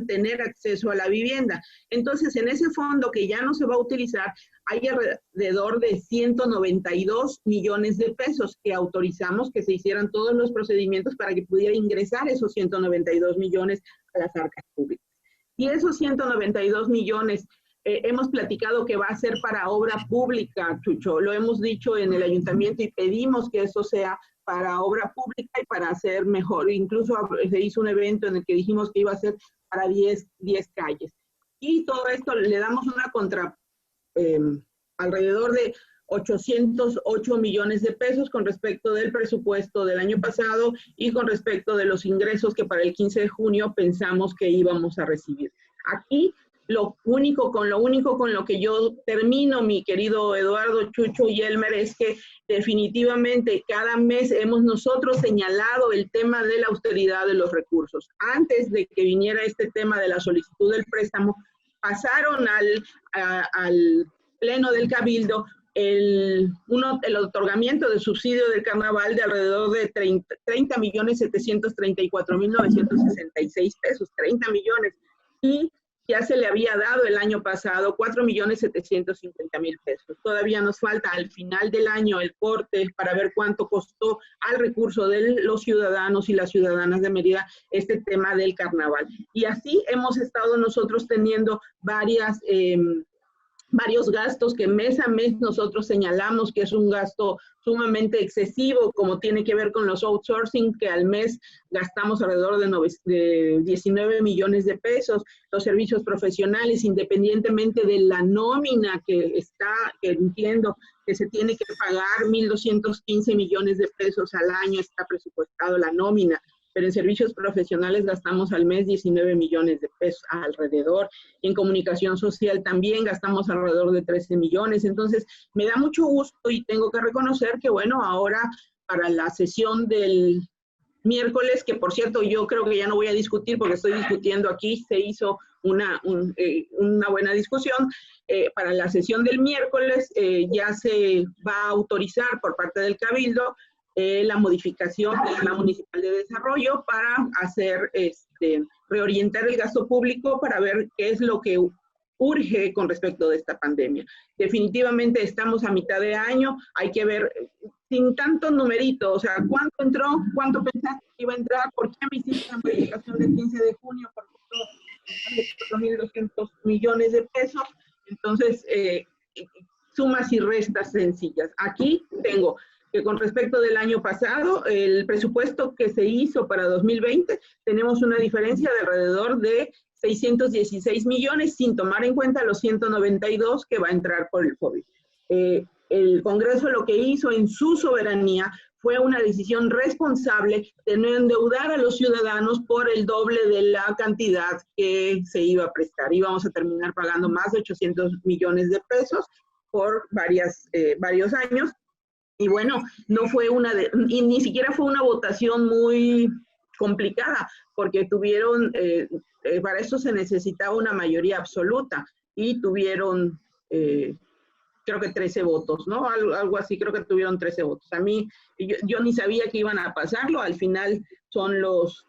tener acceso a la vivienda. Entonces, en ese fondo que ya no se va a utilizar, hay alrededor de 192 millones de pesos que autorizamos que se hicieran todos los procedimientos para que pudiera ingresar esos 192 millones a las arcas públicas. Y esos 192 millones hemos platicado que va a ser para obra pública, Chucho. Lo hemos dicho en el ayuntamiento y pedimos que eso sea para obra pública y para hacer mejor. Incluso se hizo un evento en el que dijimos que iba a ser para 10 calles. Y todo esto le damos una alrededor de 808 millones de pesos con respecto del presupuesto del año pasado y con respecto de los ingresos que para el 15 de junio pensamos que íbamos a recibir. Aquí lo único con lo que yo termino, mi querido Eduardo, Chucho y Elmer, es que definitivamente cada mes hemos nosotros señalado el tema de la austeridad de los recursos. Antes de que viniera este tema de la solicitud del préstamo, pasaron al pleno del Cabildo el otorgamiento de subsidio del carnaval de alrededor de 30,734,966 pesos, 30 millones. Y ya se le había dado el año pasado 4.750.000 pesos. Todavía nos falta al final del año el corte para ver cuánto costó al recurso de los ciudadanos y las ciudadanas de Mérida este tema del carnaval. Y así hemos estado nosotros teniendo varios gastos que mes a mes nosotros señalamos que es un gasto sumamente excesivo, como tiene que ver con los outsourcing, que al mes gastamos alrededor de 19 millones de pesos, los servicios profesionales, independientemente de la nómina que entiendo que se tiene que pagar, 1.215 millones de pesos al año está presupuestado la nómina, pero en servicios profesionales gastamos al mes 19 millones de pesos alrededor. En comunicación social también gastamos alrededor de 13 millones. Entonces, me da mucho gusto y tengo que reconocer que, bueno, ahora para la sesión del miércoles, que por cierto yo creo que ya no voy a discutir porque estoy discutiendo aquí, se hizo una buena discusión. Para la sesión del miércoles ya se va a autorizar por parte del Cabildo la modificación del Plan Municipal de Desarrollo para hacer, reorientar el gasto público para ver qué es lo que urge con respecto de esta pandemia. Definitivamente estamos a mitad de año, hay que ver sin tanto numerito, o sea, ¿cuánto entró? ¿Cuánto pensaste que iba a entrar? ¿Por qué me hiciste la modificación del 15 de junio? Por 4.200 millones de pesos. Entonces, sumas y restas sencillas. Aquí tengo que con respecto del año pasado, el presupuesto que se hizo para 2020, tenemos una diferencia de alrededor de 616 millones, sin tomar en cuenta los 192 que va a entrar por el COVID. El Congreso lo que hizo en su soberanía fue una decisión responsable de no endeudar a los ciudadanos por el doble de la cantidad que se iba a prestar. Íbamos a terminar pagando más de 800 millones de pesos por varios años. Y bueno, no fue y ni siquiera fue una votación muy complicada, porque tuvieron, para eso se necesitaba una mayoría absoluta, y tuvieron, creo que 13 votos, ¿no? Algo así, creo que tuvieron 13 votos. A mí, yo ni sabía que iban a pasarlo, al final son los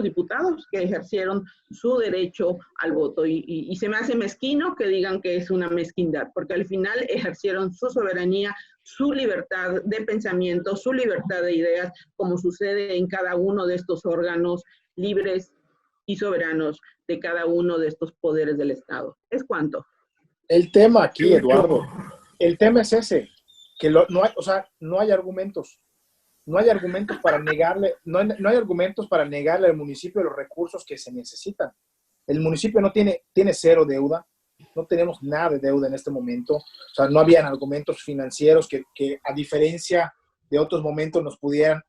diputados que ejercieron su derecho al voto, y se me hace mezquino que digan que es una mezquindad, porque al final ejercieron su soberanía, su libertad de pensamiento, su libertad de ideas, como sucede en cada uno de estos órganos libres y soberanos de cada uno de estos poderes del Estado. ¿Es cuánto? El tema aquí, Eduardo, el tema es ese, que no hay argumentos. No hay argumentos para negarle, no hay argumentos para negarle al municipio los recursos que se necesitan. El municipio no tiene cero deuda, no tenemos nada de deuda en este momento. O sea, no habían argumentos financieros que a diferencia de otros momentos nos pudieran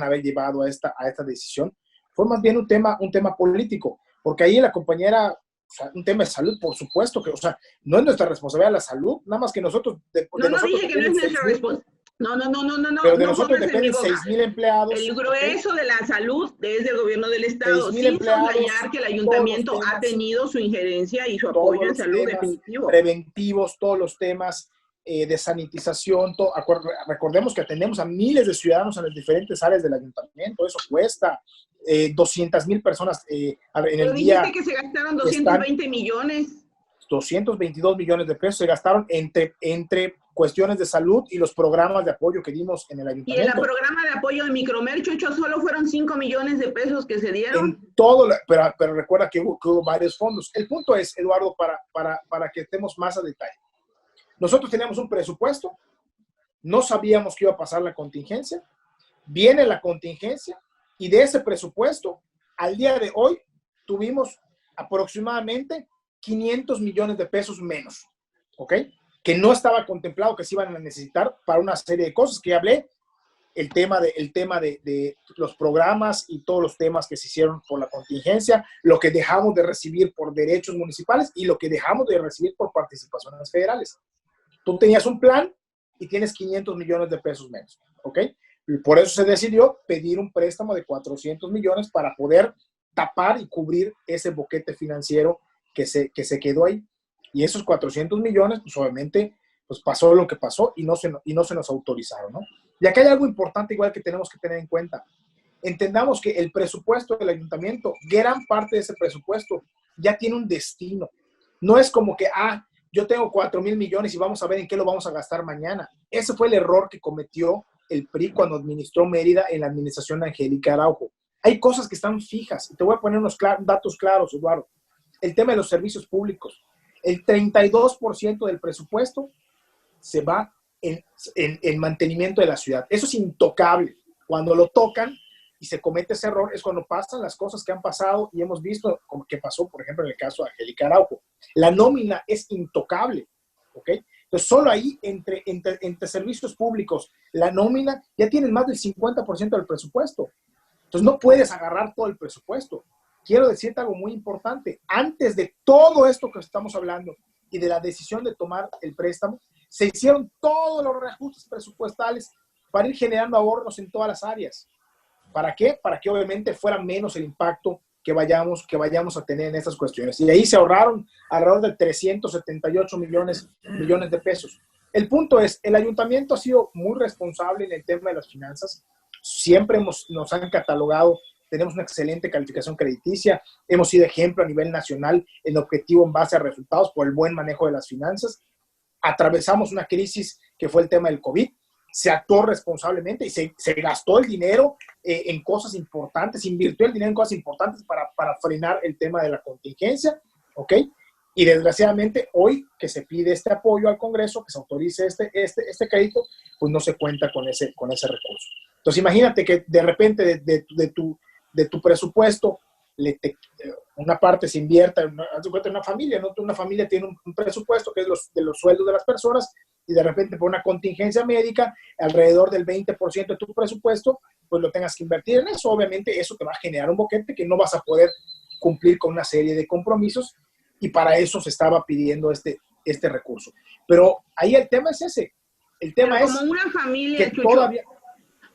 haber llevado a esta decisión. Fue más bien un tema político, porque ahí la compañera, o sea, un tema de salud, por supuesto que, o sea, no es nuestra responsabilidad la salud, nada más que nosotros. No dije que no es nuestra responsabilidad. No. Pero de nosotros dependen 6,000 empleados. El grueso de la salud es del gobierno del Estado, sin empleados, soslayar que el ayuntamiento ha tenido su injerencia y su apoyo en salud definitivo. Preventivos, todos los temas de sanitización. Recordemos que atendemos a miles de ciudadanos en las diferentes áreas del ayuntamiento. Eso cuesta 200,000 personas en el día. Pero dijiste que se gastaron 220 millones. 222 millones de pesos se gastaron entre cuestiones de salud y los programas de apoyo que dimos en el ayuntamiento. Y en el programa de apoyo de Micromercho solo fueron 5 millones de pesos que se dieron. En todo, pero recuerda que hubo varios fondos. El punto es, Eduardo, para que estemos más a detalle. Nosotros teníamos un presupuesto, no sabíamos que iba a pasar la contingencia, viene la contingencia, y de ese presupuesto, al día de hoy, tuvimos aproximadamente 500 millones de pesos menos, ¿ok? Que no estaba contemplado que se iban a necesitar para una serie de cosas que ya hablé, el tema de los programas y todos los temas que se hicieron por la contingencia, lo que dejamos de recibir por derechos municipales y lo que dejamos de recibir por participaciones federales. Tú tenías un plan y tienes 500 millones de pesos menos, ¿ok? Y por eso se decidió pedir un préstamo de 400 millones para poder tapar y cubrir ese boquete financiero que se quedó ahí. Y esos 400 millones, pues obviamente, pues pasó lo que pasó y no se nos autorizaron, ¿no? Y acá hay algo importante igual que tenemos que tener en cuenta. Entendamos que el presupuesto del ayuntamiento, gran parte de ese presupuesto ya tiene un destino. No es como que, yo tengo 4,000 millones y vamos a ver en qué lo vamos a gastar mañana. Ese fue el error que cometió el PRI cuando administró Mérida en la administración de Angélica Araujo. Hay cosas que están fijas. Y te voy a poner unos datos claros, Eduardo. El tema de los servicios públicos. El 32% del presupuesto se va en mantenimiento de la ciudad. Eso es intocable. Cuando lo tocan y se comete ese error es cuando pasan las cosas que han pasado y hemos visto como que pasó, por ejemplo, en el caso de Angélica Araujo. La nómina es intocable, ¿ok? Entonces, solo ahí, entre servicios públicos, la nómina, ya tienen más del 50% del presupuesto. Entonces, no puedes agarrar todo el presupuesto. Quiero decirte algo muy importante. Antes de todo esto que estamos hablando y de la decisión de tomar el préstamo, se hicieron todos los reajustes presupuestales para ir generando ahorros en todas las áreas. ¿Para qué? Para que obviamente fuera menos el impacto que vayamos a tener en estas cuestiones. Y ahí se ahorraron alrededor de 378 millones de pesos. El punto es, el ayuntamiento ha sido muy responsable en el tema de las finanzas. Siempre nos han catalogado, tenemos una excelente calificación crediticia, hemos sido ejemplo a nivel nacional en objetivo en base a resultados por el buen manejo de las finanzas. Atravesamos una crisis que fue el tema del COVID, se actuó responsablemente y se gastó el dinero en cosas importantes, se invirtió el dinero en cosas importantes para frenar el tema de la contingencia, ¿ok? Y desgraciadamente hoy que se pide este apoyo al Congreso, que se autorice este crédito, pues no se cuenta con ese recurso. Entonces imagínate que de repente de tu presupuesto una parte se invierta en una familia, ¿no? Una familia tiene un presupuesto que es de los sueldos de las personas y de repente por una contingencia médica, alrededor del 20% de tu presupuesto, pues lo tengas que invertir en eso. Obviamente eso te va a generar un boquete que no vas a poder cumplir con una serie de compromisos y para eso se estaba pidiendo este recurso. Pero ahí el tema es ese. El tema pero es como una familia, que todavía...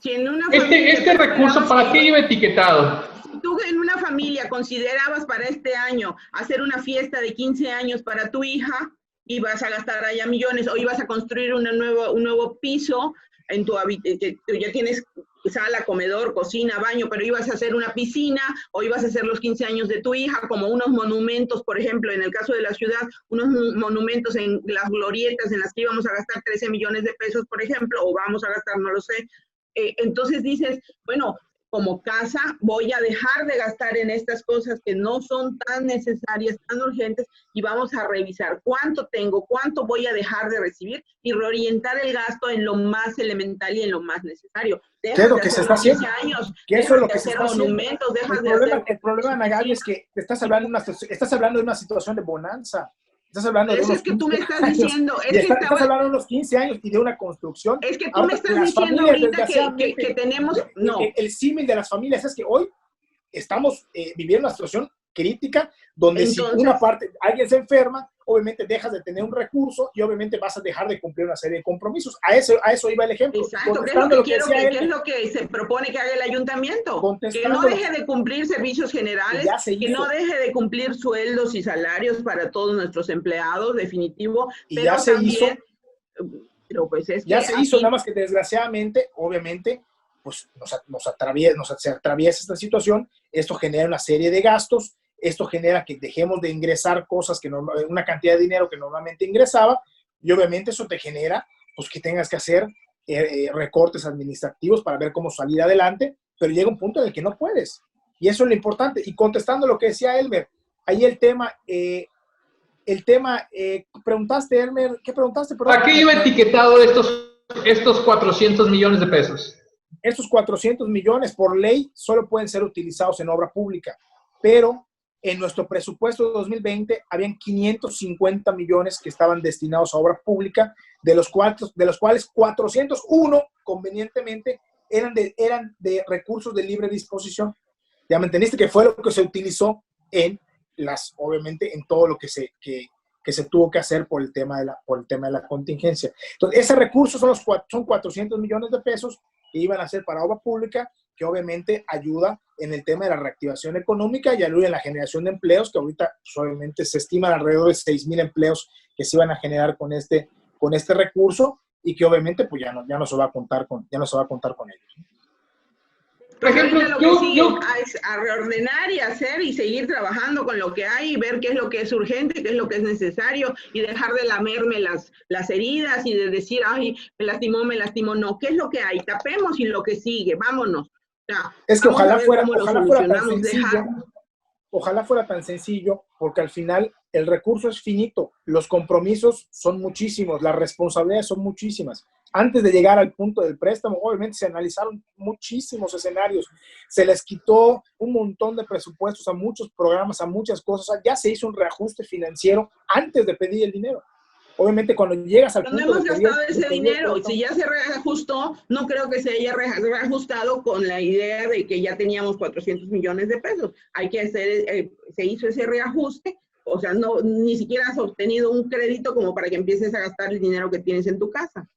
Si en una familia Este recurso, ¿para qué iba etiquetado? Tú en una familia considerabas para este año hacer una fiesta de 15 años para tu hija, ibas a gastar allá millones, o ibas a construir un nuevo piso en tu habitación, ya tienes sala, comedor, cocina, baño, pero ibas a hacer una piscina, o ibas a hacer los 15 años de tu hija, como unos monumentos, por ejemplo, en el caso de la ciudad, unos monumentos en las glorietas en las que íbamos a gastar 13 millones de pesos, por ejemplo, o vamos a gastar, no lo sé. Entonces dices, bueno, como casa voy a dejar de gastar en estas cosas que no son tan necesarias, tan urgentes, y vamos a revisar cuánto tengo, cuánto voy a dejar de recibir y reorientar el gasto en lo más elemental y en lo más necesario. ¿Qué es lo que se está haciendo? ¿Qué es lo que se está haciendo? El problema, Ana Gaby, es que estás hablando de una situación de bonanza. Estás hablando de unos 15 años. Es que tú me estás diciendo. Estás hablando de unos 15 años y de una construcción. Es que tú me estás diciendo ahorita que tenemos... No. El símil de las familias es que hoy estamos viviendo una situación crítica donde entonces, si una parte, alguien se enferma, obviamente dejas de tener un recurso y obviamente vas a dejar de cumplir una serie de compromisos. A eso iba el ejemplo. Exacto, ¿qué es lo que se propone que haga el ayuntamiento? Que no deje de cumplir servicios generales, que no deje de cumplir sueldos y salarios para todos nuestros empleados, definitivo. Y pero ya se también, hizo. Pero pues es ya que se hizo, nada más que desgraciadamente, obviamente, pues se atraviesa esta situación, esto genera una serie de gastos, esto genera que dejemos de ingresar cosas una cantidad de dinero que normalmente ingresaba, y obviamente eso te genera pues que tengas que hacer recortes administrativos para ver cómo salir adelante, pero llega un punto en el que no puedes, y eso es lo importante. Y contestando lo que decía Elmer, ahí el tema, preguntaste, Elmer, ¿qué preguntaste? ¿Para qué iba etiquetado estos 400 millones de pesos? Estos 400 millones por ley solo pueden ser utilizados en obra pública, pero en nuestro presupuesto de 2020 habían 550 millones que estaban destinados a obra pública, de los cuales 401 convenientemente eran de recursos de libre disposición. Ya me entendiste que fue lo que se utilizó obviamente en todo lo que se tuvo que hacer por el tema de la contingencia. Entonces, ese recurso son 400 millones de pesos que iban a ser para obra pública, que obviamente ayuda en el tema de la reactivación económica y ayuda en la generación de empleos, que ahorita pues, obviamente se estiman alrededor de 6,000 empleos que se iban a generar con este recurso, y que obviamente pues ya no se va a contar con ellos. Pues ejemplo, ahorita lo que sigue es a reordenar y hacer y seguir trabajando con lo que hay y ver qué es lo que es urgente, qué es lo que es necesario y dejar de lamerme las heridas y de decir, ay, me lastimó, no, ¿qué es lo que hay? Tapemos y lo que sigue, vámonos. O sea, Es que vamos a ver cómo lo fuera tan solucionamos, sencillo, ojalá fuera tan sencillo, porque al final el recurso es finito, los compromisos son muchísimos, las responsabilidades son muchísimas. Antes de llegar al punto del préstamo, obviamente se analizaron muchísimos escenarios, se les quitó un montón de presupuestos a muchos programas, a muchas cosas, o sea, ya se hizo un reajuste financiero antes de pedir el dinero. Obviamente cuando llegas al punto no hemos de pedir, gastado ese dinero, si ya se reajustó, no creo que se haya reajustado con la idea de que ya teníamos 400 millones de pesos. Hay que hacer, se hizo ese reajuste, o sea, no, ni siquiera has obtenido un crédito como para que empieces a gastar el dinero que tienes en tu casa.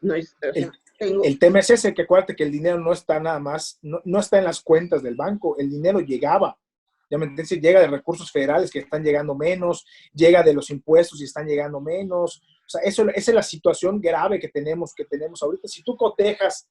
No es, o sea, el tema es ese, que acuérdate que el dinero no está nada más, no está en las cuentas del banco, el dinero llegaba. Ya me entiendes, llega de recursos federales que están llegando menos, llega de los impuestos y están llegando menos. O sea, esa es la situación grave que tenemos ahorita. Si tú cotejas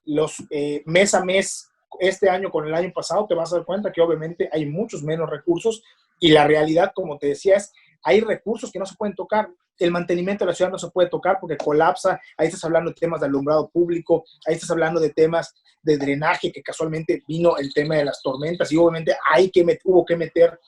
los mes a mes, este año con el año pasado, te vas a dar cuenta que obviamente hay muchos menos recursos y la realidad, como te decía, es hay recursos que no se pueden tocar. El mantenimiento de la ciudad no se puede tocar porque colapsa. Ahí estás hablando de temas de alumbrado público, ahí estás hablando de temas de drenaje, que casualmente vino el tema de las tormentas y obviamente hubo que meter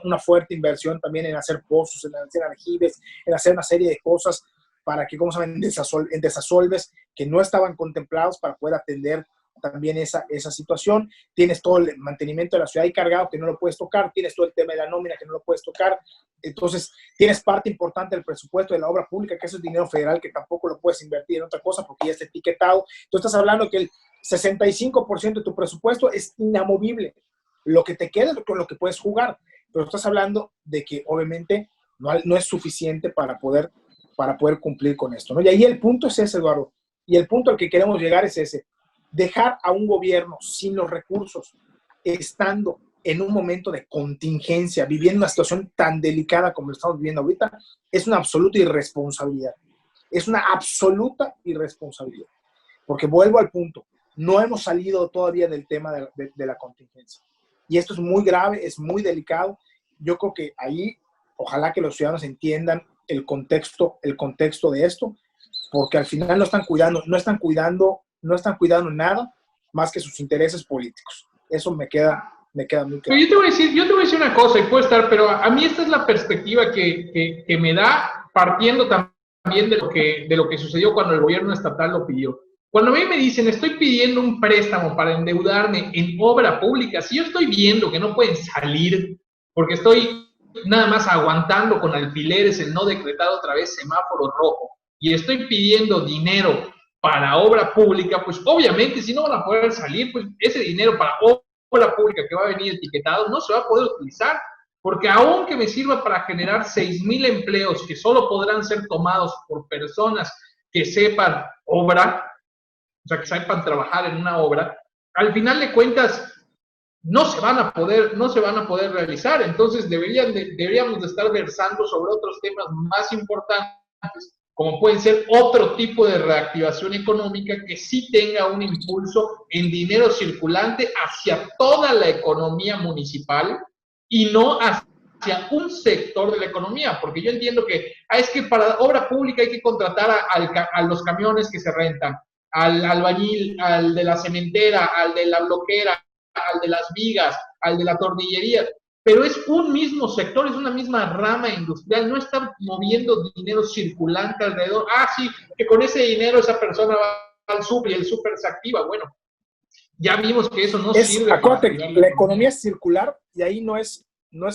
una fuerte inversión también en hacer pozos, en hacer aljibes, en hacer una serie de cosas para que, ¿cómo se llaman?, en desasolves que no estaban contemplados para poder atender también esa situación. Tienes todo el mantenimiento de la ciudad ahí cargado que no lo puedes tocar, tienes todo el tema de la nómina que no lo puedes tocar, entonces tienes parte importante del presupuesto de la obra pública, que eso es dinero federal que tampoco lo puedes invertir en otra cosa porque ya está etiquetado. Tú estás hablando que el 65% de tu presupuesto es inamovible, lo que te queda es con lo que puedes jugar, pero estás hablando de que obviamente no es suficiente para poder cumplir con esto, ¿no? Y ahí el punto es ese, Eduardo, y el punto al que queremos llegar es ese: dejar a un gobierno sin los recursos, estando en un momento de contingencia, viviendo una situación tan delicada como lo estamos viviendo ahorita, es una absoluta irresponsabilidad. Es una absoluta irresponsabilidad. Porque vuelvo al punto, no hemos salido todavía del tema de la contingencia. Y esto es muy grave, es muy delicado. Yo creo que ahí, ojalá que los ciudadanos entiendan el contexto de esto, porque al final no están cuidando nada más que sus intereses políticos. Eso me queda muy claro. Pero yo te voy a decir una cosa, y puede estar, pero a mí esta es la perspectiva que me da, partiendo también de lo que sucedió cuando el gobierno estatal lo pidió. Cuando a mí me dicen, estoy pidiendo un préstamo para endeudarme en obra pública, si yo estoy viendo que no pueden salir, porque estoy nada más aguantando con alfileres el no decretado otra vez semáforo rojo, y estoy pidiendo dinero para obra pública, pues obviamente si no van a poder salir, pues ese dinero para obra pública que va a venir etiquetado no se va a poder utilizar, porque aunque me sirva para generar 6,000 empleos que solo podrán ser tomados por personas que sepan obra, o sea, que sepan trabajar en una obra, al final de cuentas no se van a poder realizar. Entonces deberíamos de estar versando sobre otros temas más importantes, como pueden ser otro tipo de reactivación económica que sí tenga un impulso en dinero circulante hacia toda la economía municipal y no hacia un sector de la economía, porque yo entiendo que es que para obra pública hay que contratar a los camiones que se rentan, al albañil, al de la cementera, al de la bloquera, al de las vigas, al de la tornillería, pero es un mismo sector, es una misma rama industrial, no están moviendo dinero circulante alrededor. Sí, que con ese dinero esa persona va al súper y el súper se activa. Bueno, ya vimos que eso no sirve. Acuérdate, la economía es circular y ahí no es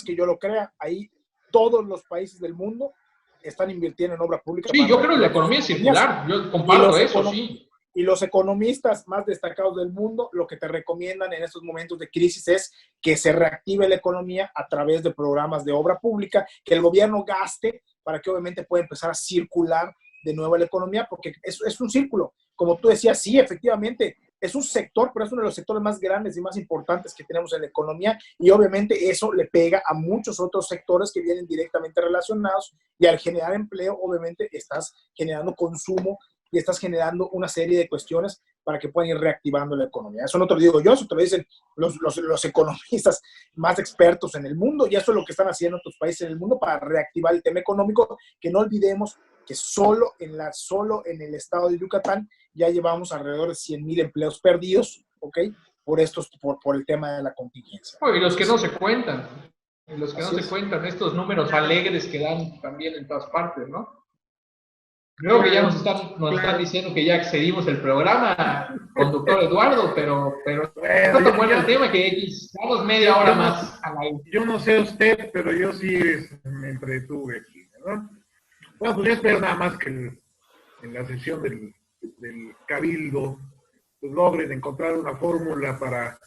que yo lo crea, ahí todos los países del mundo están invirtiendo en obra pública. Sí, yo creo que la economía es circular, yo comparto eso, sí. Y los economistas más destacados del mundo lo que te recomiendan en estos momentos de crisis es que se reactive la economía a través de programas de obra pública, que el gobierno gaste para que obviamente pueda empezar a circular de nuevo la economía, porque es un círculo. Como tú decías, sí, efectivamente, es un sector, pero es uno de los sectores más grandes y más importantes que tenemos en la economía y obviamente eso le pega a muchos otros sectores que vienen directamente relacionados y al generar empleo, obviamente estás generando consumo y estás generando una serie de cuestiones para que puedan ir reactivando la economía. Eso no te lo digo yo, eso te lo dicen los economistas más expertos en el mundo, y eso es lo que están haciendo otros países en el mundo para reactivar el tema económico, que no olvidemos que solo en el estado de Yucatán ya llevamos alrededor de 100,000 empleos perdidos, ¿ok? Por el tema de la contingencia. Y los que no se cuentan, estos números alegres que dan también en todas partes, ¿no? Creo que ya nos están diciendo que ya excedimos el programa, conductor Eduardo, pero está tan bueno el tema que damos media hora más al aire. Yo no sé usted, pero yo sí me entretuve aquí, ¿verdad? Bueno, pues yo espero nada más que en la sesión del Cabildo pues logren encontrar una fórmula para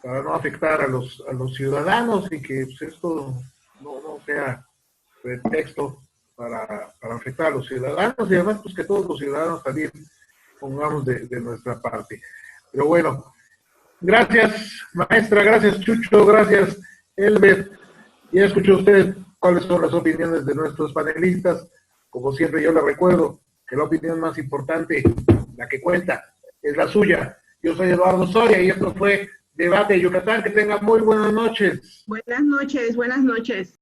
no afectar a los ciudadanos y que pues, esto no sea pretexto para afectar a los ciudadanos y además pues que todos los ciudadanos también pongamos de nuestra parte. Pero bueno, gracias maestra, gracias Chucho, gracias Elmer. Ya escuchó usted cuáles son las opiniones de nuestros panelistas. Como siempre yo les recuerdo que la opinión más importante, la que cuenta, es la suya. Yo soy Eduardo Soria y esto fue Debate Yucatán. Que tengan muy buenas noches. Buenas noches, buenas noches.